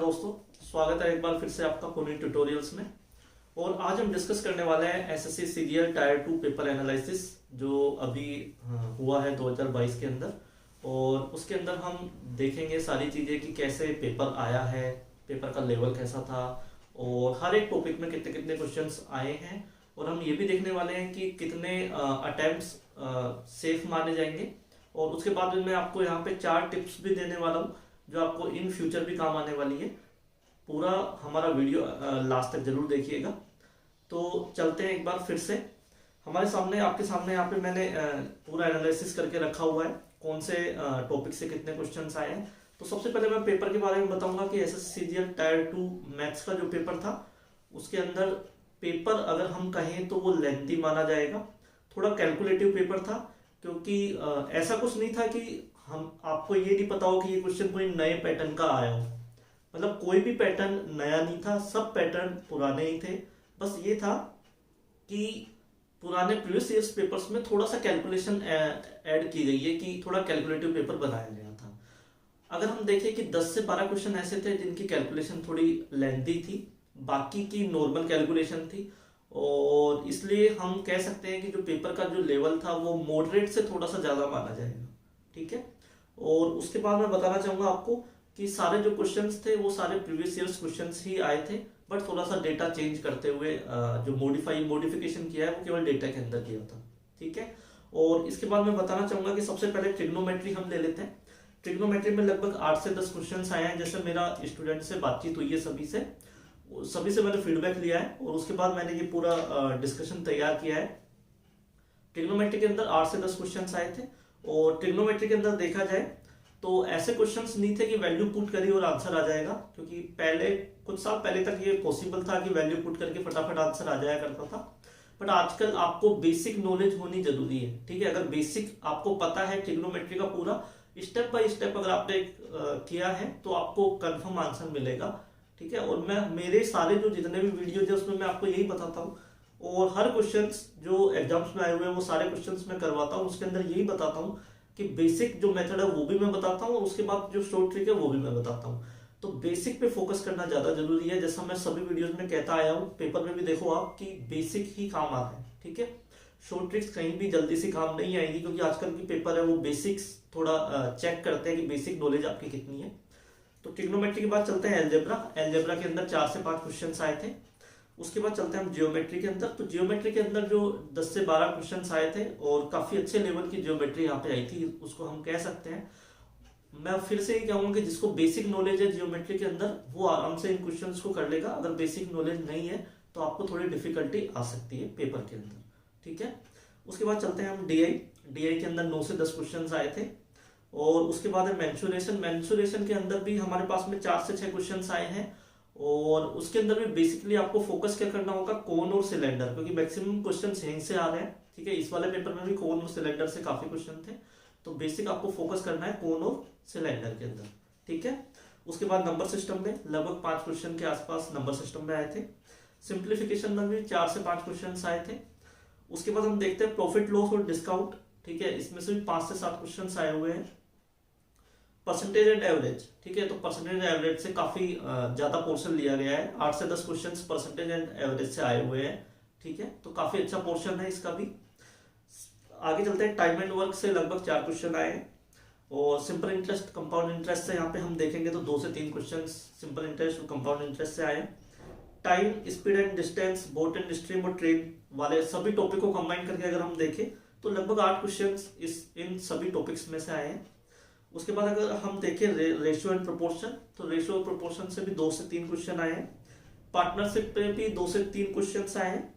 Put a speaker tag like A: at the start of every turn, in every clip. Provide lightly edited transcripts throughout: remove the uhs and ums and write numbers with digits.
A: दोस्तों, स्वागत है एक बार फिर से आपका पुणे ट्यूटोरियल्स में। और आज हम डिस्कस करने वाले हैं SSC CGL tyre 2 paper analysis जो अभी हुआ है 2022 के अंदर। और उसके अंदर हम देखेंगे सारी चीज़ें कि कैसे पेपर आया है, पेपर का लेवल कैसा था और हर एक टॉपिक में कितने कितने क्वेश्चंस आए हैं। और हम ये भी देखने वाले हैं कि कितने अटेम्प्ट्स सेफ माने जाएंगे। और उसके बाद मैं आपको यहाँ पे 4 टिप्स भी देने वाला हूँ जो आपको इन फ्यूचर भी काम आने वाली है। पूरा हमारा वीडियो लास्ट तक जरूर देखिएगा। तो चलते हैं एक बार फिर से। हमारे सामने आपके सामने यहाँ पे मैंने पूरा एनालिसिस करके रखा हुआ है कौन से टॉपिक से कितने क्वेश्चंस आए हैं। तो सबसे पहले मैं पेपर के बारे में बताऊंगा कि एसएससी सीजीएल टायर 2 मैथ्स का जो पेपर था उसके अंदर पेपर अगर हम कहें तो वो लेंथी माना जाएगा, थोड़ा कैलकुलेटिव पेपर था। क्योंकि ऐसा कुछ नहीं था कि हम आपको ये नहीं पता हो कि ये क्वेश्चन कोई नए पैटर्न का आया हो। मतलब कोई भी पैटर्न नया नहीं था, सब पैटर्न पुराने ही थे। बस ये था कि पुराने प्रीवियस ईयर्स पेपर्स में थोड़ा सा कैलकुलेशन ऐड की गई है कि थोड़ा कैलकुलेटिव पेपर बनाया गया था। अगर हम देखें कि 10 से 12 क्वेश्चन ऐसे थे जिनकी कैलकुलेशन थोड़ी लेंथी थी, बाकी की नॉर्मल कैलकुलेशन थी। और इसलिए हम कह सकते हैं कि जो पेपर का जो लेवल था वो मॉडरेट से थोड़ा सा ज्यादा माना जाएगा। ठीक है। और उसके बाद मैं बताना चाहूंगा आपको कि सारे जो क्वेश्चंस थे वो सारे प्रीवियस ईयर्स क्वेश्चंस ही आए थे, बट थोड़ा सा डेटा चेंज करते हुए जो मॉडिफिकेशन किया है वो केवल डेटा के अंदर किया था। ठीक है। और इसके बाद मैं बताना चाहूंगा कि सबसे पहले ट्रिग्नोमेट्री हम ले लेते हैं। ट्रिग्नोमेट्री में लगभग 8 से 10 क्वेश्चन आए हैं। जैसे मेरा स्टूडेंट से बातचीत हुई है, सभी से मैंने फीडबैक लिया है और उसके बाद मैंने ये पूरा डिस्कशन तैयार किया है। ट्रिग्नोमेट्री के अंदर 8 से 10 क्वेश्चंस आए थे। और ट्रिग्नोमेट्री के अंदर देखा जाए तो ऐसे क्वेश्चंस नहीं थे कि वैल्यू पुट करी और आंसर आ जाएगा, क्योंकि पहले कुछ साल पहले तक ये पॉसिबल था कि वैल्यू पुट करके फटाफट आंसर आ जाया करता था। बट आजकल आपको बेसिक नॉलेज होनी जरूरी है। ठीक है। अगर बेसिक आपको पता है ट्रिग्नोमेट्री का पूरा स्टेप बाय स्टेप अगर आपने किया है तो आपको कंफर्म आंसर मिलेगा। ठीक है। और मैं मेरे सारे जो जितने भी वीडियो थे उसमें मैं आपको यही बताता हूँ। और हर क्वेश्चंस जो एग्जाम्स में आए हुए हैं वो सारे क्वेश्चंस मैं करवाता हूँ। उसके अंदर यही बताता हूँ कि बेसिक जो मेथड है वो भी मैं बताता हूँ और उसके बाद जो शॉर्ट ट्रिक है वो भी मैं बताता हूँ। तो बेसिक पे फोकस करना ज्यादा जरूरी है। जैसा मैं सभी वीडियोस में कहता आया हूँ, पेपर में भी देखो आप कि बेसिक ही काम आ रहा है। ठीक है। शॉर्ट ट्रिक्स कहीं भी जल्दी से काम नहीं आएगी, क्योंकि आजकल की पेपर है वो बेसिक्स थोड़ा चेक करते हैं कि बेसिक नॉलेज आपकी कितनी है। तो ट्रिग्नोमेट्री के बाद चलते हैं एलजेब्रा। एलजेब्रा के अंदर 4 से 5 क्वेश्चंस आए थे। उसके बाद चलते हैं हम जियोमेट्री के अंदर। तो जियोमेट्री के अंदर जो 10 से 12 क्वेश्चंस आए थे और काफी अच्छे लेवल की जियोमेट्री यहाँ पे आई थी, उसको हम कह सकते हैं। मैं फिर से ये कहूंगा कि जिसको बेसिक नॉलेज है जियोमेट्री के अंदर वो आराम से इन क्वेश्चंस को कर लेगा। अगर बेसिक नॉलेज नहीं है तो आपको थोड़ी डिफिकल्टी आ सकती है पेपर के अंदर। ठीक है। उसके बाद चलते हैं हम डीआई। डीआई के अंदर 9 से 10 क्वेश्चन आए थे। और उसके बाद है मेंसुरेशन। मेंसुरेशन के अंदर भी हमारे पास में 4 से 6 क्वेश्चंस आए हैं। और उसके अंदर भी बेसिकली आपको फोकस क्या करना होगा, कोन और सिलेंडर, क्योंकि मैक्सिमम क्वेश्चंस यहीं से आ रहे हैं। ठीक है। इस वाले पेपर में भी कोन और सिलेंडर से काफी क्वेश्चन थे। तो बेसिक आपको फोकस करना है कोन और सिलेंडर के अंदर। ठीक है। उसके बाद नंबर सिस्टम में लगभग 5 क्वेश्चन के आसपास नंबर सिस्टम में आए थे। सिंप्लीफिकेशन में भी 4 से 5 क्वेश्चन आए थे। उसके बाद हम देखते हैं प्रॉफिट लॉस और डिस्काउंट। ठीक है। इसमें से भी 5 से 7 क्वेश्चन आए हुए हैं। Percentage and average. ठीक है। तो परसेंटेज एवरेज से काफी ज्यादा पोर्शन लिया गया है। 8 से 10 क्वेश्चंस परसेंटेज एंड एवरेज से आए हुए हैं। ठीक है। तो काफी अच्छा पोर्शन है इसका भी। आगे चलते हैं टाइम एंड वर्क से लगभग 4 क्वेश्चन आए हैं। और सिंपल इंटरेस्ट कंपाउंड इंटरेस्ट से यहाँ पे हम देखेंगे तो 2 से 3 क्वेश्चन सिंपल इंटरेस्ट और कंपाउंड इंटरेस्ट से आए हैं। Time, speed and distance, boat and stream और ट्रेन वाले सभी टॉपिक को कंबाइन करके अगर हम देखें तो लगभग 8 क्वेश्चन इन सभी टॉपिक्स में से आए हैं। उसके बाद अगर हम देखें रेशियो एंड प्रोपोर्शन, तो रेशियो और प्रोपोर्शन से भी 2 से 3 क्वेश्चन आए हैं। पार्टनरशिप पे भी 2 से 3 क्वेश्चन आए हैं।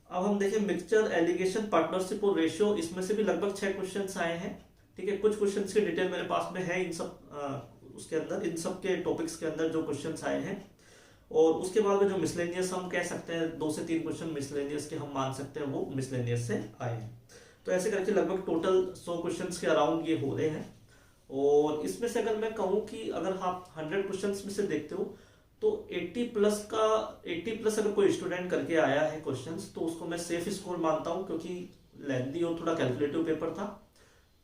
A: अब हम देखें मिक्सचर, एलिगेशन, पार्टनरशिप और रेशियो, इसमें से भी लगभग 6 क्वेश्चन आए हैं। ठीक है। कुछ क्वेश्चन की डिटेल मेरे पास में है इन सब उसके अंदर, इन सब के टॉपिक्स के अंदर जो क्वेश्चन आए हैं। और उसके बाद में जो मिसलेनियस हम कह सकते हैं 2 से 3 क्वेश्चन मिसलेनियस के हम मान सकते हैं वो मिसलेनियस से आए हैं। तो ऐसे करके लगभग टोटल 100 क्वेश्चन के अराउंड ये हो रहे हैं। और इसमें से अगर मैं कहूं कि अगर आप 100 क्वेश्चंस में से देखते हो तो 80 प्लस अगर कोई स्टूडेंट करके आया है क्वेश्चंस तो उसको मैं सेफ स्कोर मानता हूं, क्योंकि लेंथी और थोड़ा कैलकुलेटिव पेपर था।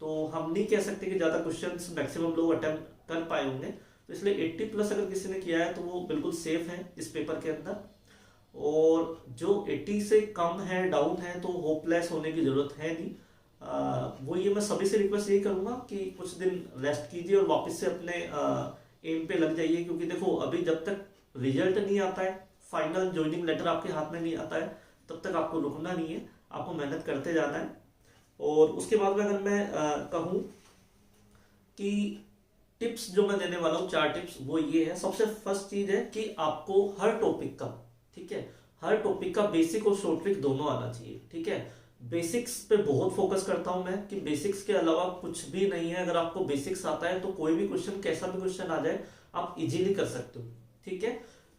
A: तो हम नहीं कह सकते कि ज्यादा क्वेश्चंस मैक्सिमम लोग अटेम्प्ट कर पाए होंगे। तो इसलिए 80 प्लस अगर किसी ने किया है तो वो बिल्कुल सेफ है इस पेपर के अंदर। और जो 80 से कम है, डाउन है, तो होपलेस होने की जरूरत है नहीं। वो ये मैं सभी से रिक्वेस्ट यही करूंगा कि कुछ दिन रेस्ट कीजिए और वापस से अपने एम पे लग जाइए, क्योंकि देखो अभी जब तक रिजल्ट नहीं आता है, फाइनल ज्वाइनिंग लेटर आपके हाथ में नहीं आता है, तब तक आपको रुकना नहीं है, आपको मेहनत करते जाना है। और उसके बाद में अगर मैं कहूँ कि टिप्स जो मैं देने वाला हूँ, 4 टिप्स, वो ये है। सबसे फर्स्ट चीज है कि आपको हर टॉपिक का, ठीक है, हर टॉपिक का बेसिक और शॉर्ट ट्रिक दोनों आना चाहिए, ठीक है। बेसिक्स पे बहुत फोकस करता हूं मैं कि बेसिक्स के अलावा कुछ भी नहीं है। अगर आपको बेसिक्स आता है तो कोई भी क्वेश्चन, कैसा भी क्वेश्चन आ जाए, आप इजीली कर सकते हो, ठीक है।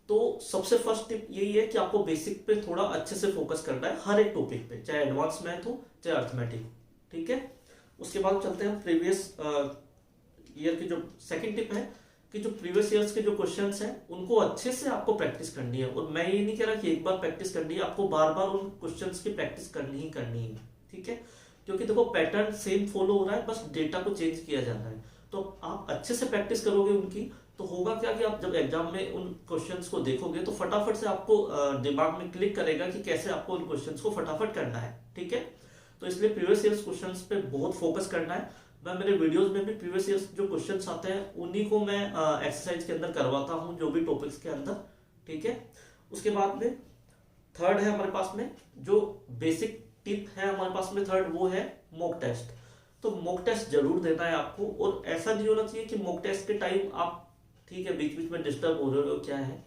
A: तो सबसे फर्स्ट टिप यही है कि आपको बेसिक पे थोड़ा अच्छे से फोकस करना है हर एक टॉपिक पे, चाहे एडवांस मैथ हो चाहे अर्थमेटिक, ठीक है। उसके बाद चलते हैं प्रीवियस ईयर की जो सेकंड टिप है कि जो प्रीवियस ईयर्स के जो क्वेश्चंस हैं उनको अच्छे से आपको प्रैक्टिस करनी है। और मैं ये नहीं कह रहा कि एक बार प्रैक्टिस करनी है, आपको बार बार उन क्वेश्चंस की प्रैक्टिस करनी ही करनी है, ठीक है। क्योंकि देखो पैटर्न सेम फॉलो हो रहा है, बस डेटा को चेंज किया जा रहा है। तो आप अच्छे से प्रैक्टिस करोगे उनकी, तो होगा क्या कि आप जब एग्जाम में उन क्वेश्चंस को देखोगे तो फटाफट से आपको दिमाग में क्लिक करेगा कि कैसे आपको उन क्वेश्चंस को फटाफट करना है, ठीक है। तो इसलिए प्रीवियस ईयर्स क्वेश्चंस पे बहुत फोकस करना है। मैं मेरे वीडियोस में भी प्रीवियस ईयर्स जो क्वेश्चंस आते हैं उन्हीं को मैं एक्सरसाइज के अंदर करवाता हूं, जो भी टॉपिक्स के अंदर, ठीक है। उसके बाद में थर्ड है हमारे पास में जो बेसिक टिप है हमारे पास में, थर्ड, वो है मॉक टेस्ट। तो मॉक टेस्ट जरूर देना है आपको। और ऐसा नहीं होना चाहिए कि मॉक टेस्ट के टाइम आप, ठीक है, बीच बीच में डिस्टर्ब हो रहे हो, क्या है,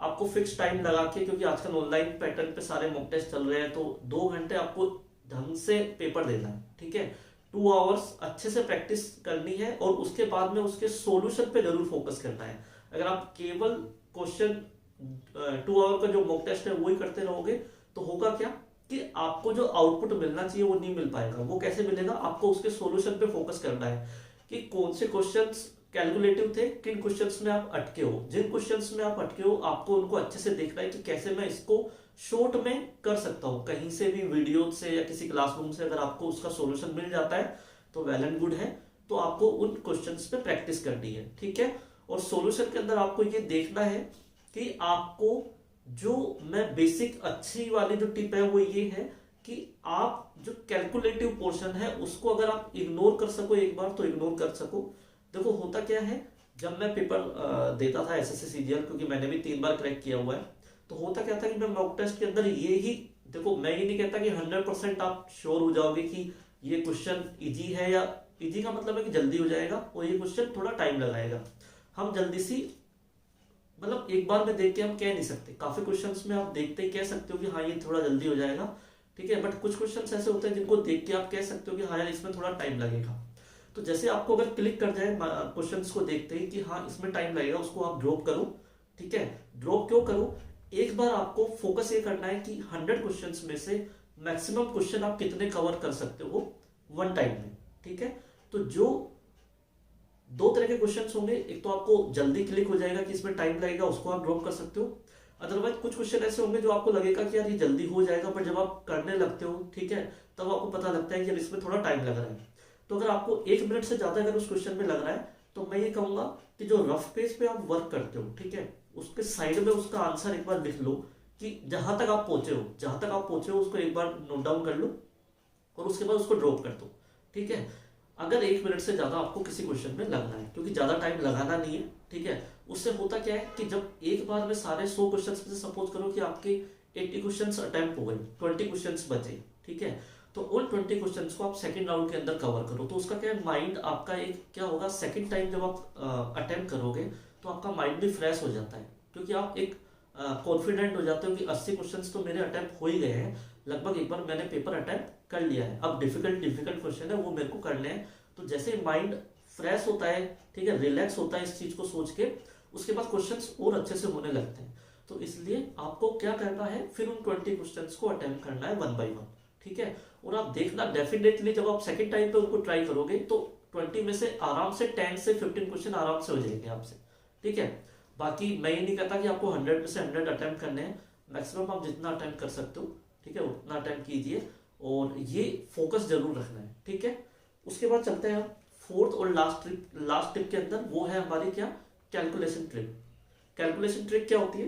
A: आपको फिक्स टाइम लगा के, क्योंकि आजकल ऑनलाइन पैटर्न पे सारे मॉक टेस्ट चल रहे हैं, तो 2 घंटे आपको ढंग से पेपर देना है, ठीक है। 2 आवर्स अच्छे से प्रैक्टिस करनी है और उसके बाद में उसके सॉल्यूशन पे जरूर फोकस करना है। अगर आप केवल क्वेश्चन 2 आवर का जो मॉक टेस्ट है वही करते रहोगे तो होगा क्या कि आपको जो आउटपुट मिलना चाहिए वो नहीं मिल पाएगा। वो कैसे मिलेगा, आपको उसके सॉल्यूशन पे फोकस करना है कि कौन से क्वेश्चंस कैलकुलेटिव थे, किन क्वेश्चंस में आप अटके हो। जिन क्वेश्चंस में आप अटके हो आपको उनको अच्छे से देखना है कि कैसे मैं इसको शॉर्ट में कर सकता हूं, कहीं से भी वीडियो से या किसी क्लासरूम से अगर आपको उसका सॉल्यूशन मिल जाता है तो वेल एंड गुड है। तो आपको उन क्वेश्चंस पे प्रैक्टिस करनी है, ठीक है। और सॉल्यूशन के अंदर आपको ये देखना है कि आपको जो मैं बेसिक अच्छी वाली जो टिप है वो ये है कि आप जो कैलकुलेटिव पोर्शन है उसको अगर आप इग्नोर कर सको एक बार तो इग्नोर कर सको। देखो होता क्या है, जब मैं पेपर देता था एसएससी सीजीएल, क्योंकि मैंने भी 3 बार क्रैक किया हुआ है, तो होता क्या था कि मैं मॉक टेस्ट के अंदर ये ही, देखो मैं ये नहीं कहता कि 100% आप श्योर हो जाओगे कि ये क्वेश्चन इजी है, या इजी का मतलब है कि जल्दी हो जाएगा, और ये क्वेश्चन थोड़ा टाइम लगाएगा। हम जल्दी सी, मतलब एक बार में देख के हम कह नहीं सकते। काफी क्वेश्चंस में आप देखते ही कह सकते हो कि हाँ ये थोड़ा जल्दी हो जाएगा, ठीक है। बट कुछ क्वेश्चंस ऐसे होते हैं जिनको देख के आप कह सकते हो कि हाँ यार इसमें थोड़ा टाइम लगेगा। तो जैसे आपको अगर क्लिक कर जाए क्वेश्चंस को देखते ही कि हाँ इसमें टाइम लगेगा, उसको आप ड्रॉप करो, ठीक है। ड्रॉप क्यों करो, एक बार आपको फोकस ये करना है कि 100 क्वेश्चंस में से मैक्सिमम क्वेश्चन आप कितने कवर कर सकते हो 1 टाइम में, ठीक है। तो जो 2 तरह के क्वेश्चंस होंगे, एक तो आपको जल्दी क्लिक हो जाएगा कि इसमें टाइम लगेगा, उसको आप ड्रॉप कर सकते हो। अदरवाइज कुछ क्वेश्चन ऐसे होंगे जो आपको लगेगा कि यार ये जल्दी हो जाएगा, पर जब आप करने लगते हो, ठीक है, तब आपको पता लगता है कि यार इसमें थोड़ा टाइम लग रहा है। तो अगर आपको 1 मिनट से ज्यादा अगर उस क्वेश्चन में लग रहा है तो मैं ये कहूंगा कि जो रफ पेज पे आप वर्क करते हो, ठीक है, उसके साइड में उसका आंसर एक बार लिख लो कि जहां तक आप पहुंचे हो उसको एक बार नोट डाउन कर लो और उसके बाद उसको ड्रॉप कर दो, ठीक है। अगर 1 मिनट से ज्यादा आपको किसी क्वेश्चन में लगना है, क्योंकि ज्यादा टाइम लगाना नहीं है, ठीक है। उससे होता क्या है कि जब एक बार में सारे 100 क्वेश्चन में से सपोज करो कि आपके 80 क्वेश्चन अटेम्प्ट हो गए, 20 क्वेश्चन बचे, ठीक है, तो उन 20 क्वेश्चंस को आप सेकंड राउंड के अंदर कवर करो। तो उसका क्या है, माइंड आपका एक क्या होगा, सेकंड टाइम जब आप अटेम्प्ट करोगे तो आपका माइंड भी फ्रेश हो जाता है, क्योंकि आप एक कॉन्फिडेंट हो जाते हो कि 80 क्वेश्चंस तो मेरे अटेम्प्ट हो ही गए हैं, लगभग एक बार मैंने पेपर अटेम्प्ट कर लिया है, अब डिफिकल्ट क्वेश्चन है वो मेरे को करने हैं। तो जैसे माइंड फ्रेश होता है, ठीक है, रिलैक्स होता है इस चीज को सोच के, उसके बाद क्वेश्चंस और अच्छे से होने लगते हैं। तो इसलिए आपको क्या करना है, फिर उन 20 क्वेश्चंस को अटेम्प्ट करना है 1 बाय 1, ठीक है। और आप देखना डेफिनेटली जब आप सेकंड टाइम पे उनको ट्राई करोगे तो 20 में से आराम से 10 से 15 क्वेश्चन आराम से हो जाएंगे आपसे, ठीक है। बाकी मैं ये नहीं कहता कि आपको 100 में से 100 अटेम्प्ट करने हैं, मैक्सिमम आप जितना अटेम्प्ट कर सकते हो, ठीक है, उतना अटेम्प्ट कीजिए और ये फोकस जरूर रखना है, ठीक है। उसके बाद चलते हैं फोर्थ और लास्ट टिप के अंदर, वो है हमारी क्या, कैलकुलेशन ट्रिक। कैलकुलेशन ट्रिक क्या होती है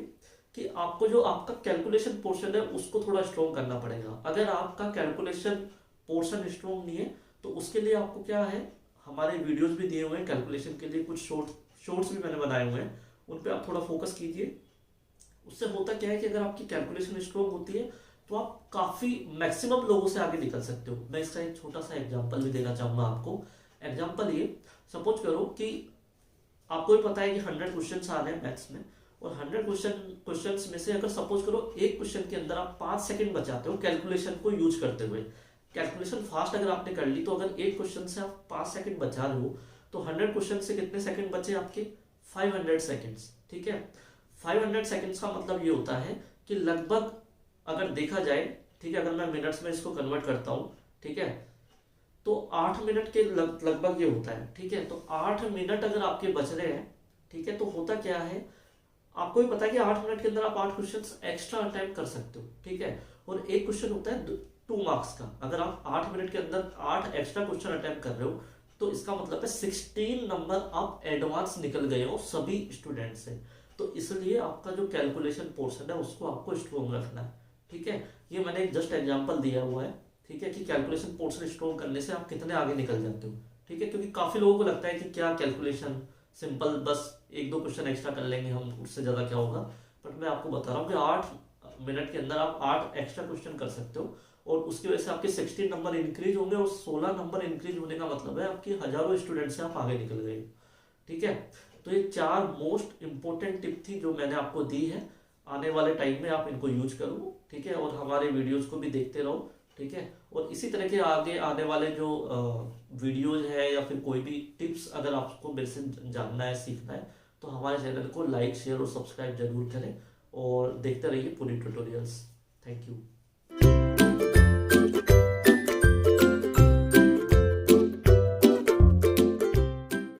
A: कि आपको जो आपका कैलकुलेशन पोर्शन है उसको थोड़ा स्ट्रॉन्ग करना पड़ेगा। अगर आपका कैलकुलेशन पोर्शन स्ट्रॉन्ग नहीं है तो उसके लिए आपको क्या है, हमारे वीडियोस भी दिए हुए हैं कैलकुलेशन के लिए, कुछ शॉर्ट्स भी मैंने बनाए हुए हैं, उन पे आप थोड़ा फोकस कीजिए। उससे होता क्या है कि अगर आपकी कैलकुलेशन स्ट्रॉन्ग होती है तो आप काफी मैक्सिमम लोगों से आगे निकल सकते हो। मैं इसका एक छोटा सा एग्जांपल भी देना चाहूंगा आपको। एग्जांपल ये, सपोज करो कि आपको भी पता है कि 100 क्वेश्चन आ रहे हैं मैथ्स में, और 100 क्वेश्चंस में से अगर सपोज करो एक क्वेश्चन के अंदर आप 5 सेकंड बचाते हो कैलकुलेशन को यूज करते हुए, कैलकुलेशन फास्ट अगर आपने कर ली, तो अगर एक क्वेश्चन से आप 5 सेकंड बचा रहे हो तो 100 क्वेश्चन से कितने सेकंड बचे आपके, 500 सेकंड्स। ठीक है, 500 सेकंड्स का मतलब ये होता है कि लगभग अगर देखा जाए, ठीक है, अगर मैं मिनट्स में इसको कन्वर्ट करता हूँ, ठीक है, तो 8 मिनट के लगभग ये होता है। ठीक है, तो 8 मिनट अगर आपके बच रहे हैं, ठीक है, तो होता क्या है, आपको भी पता है कि 8 मिनट के अंदर आप 8 क्वेश्चन एक्स्ट्रा अटेम्प्ट कर सकते हो। ठीक है, और एक क्वेश्चन होता है 2 मार्क्स का, अगर आप 8 मिनट के अंदर 8 एक्स्ट्रा क्वेश्चन अटेम्प्ट कर रहे हो तो इसका मतलब है 16 नंबर आप एडवांस निकल गए हो सभी स्टूडेंट से। तो इसलिए आपका जो कैलकुलेशन पोर्शन है उसको आपको स्ट्रॉन्ग रखना है। ठीक है, ये मैंने एक जस्ट एग्जांपल दिया हुआ है, ठीक है, कि कैलकुलेशन पोर्शन स्ट्रॉन्ग करने से आप कितने आगे निकल जाते हो। ठीक है, क्योंकि काफी लोगों को लगता है कि क्या कैलकुलेशन, सिंपल बस 1-2 क्वेश्चन एक्स्ट्रा कर लेंगे हम, उससे ज्यादा क्या होगा। बट मैं आपको बता रहा हूँ कि 8 मिनट के अंदर आप 8 एक्स्ट्रा क्वेश्चन कर सकते हो, और उसकी वजह से आपके 16 नंबर इंक्रीज होंगे, और 16 नंबर इंक्रीज होने का मतलब है आपकी हजारों स्टूडेंट से आप आगे निकल गए। ठीक है, तो ये 4 मोस्ट इंपॉर्टेंट टिप थी जो मैंने आपको दी है। आने वाले टाइम में आप इनको यूज करो, ठीक है, और हमारे वीडियोस को भी देखते रहो। ठीक है, और इसी तरह के आगे आने वाले जो वीडियोज है या फिर कोई भी टिप्स अगर आपको मेरे से जानना है, सीखना है, तो हमारे चैनल को लाइक, शेयर और सब्सक्राइब जरूर करें, और देखते रहिए पूरी ट्यूटोरियल्स। Thank you.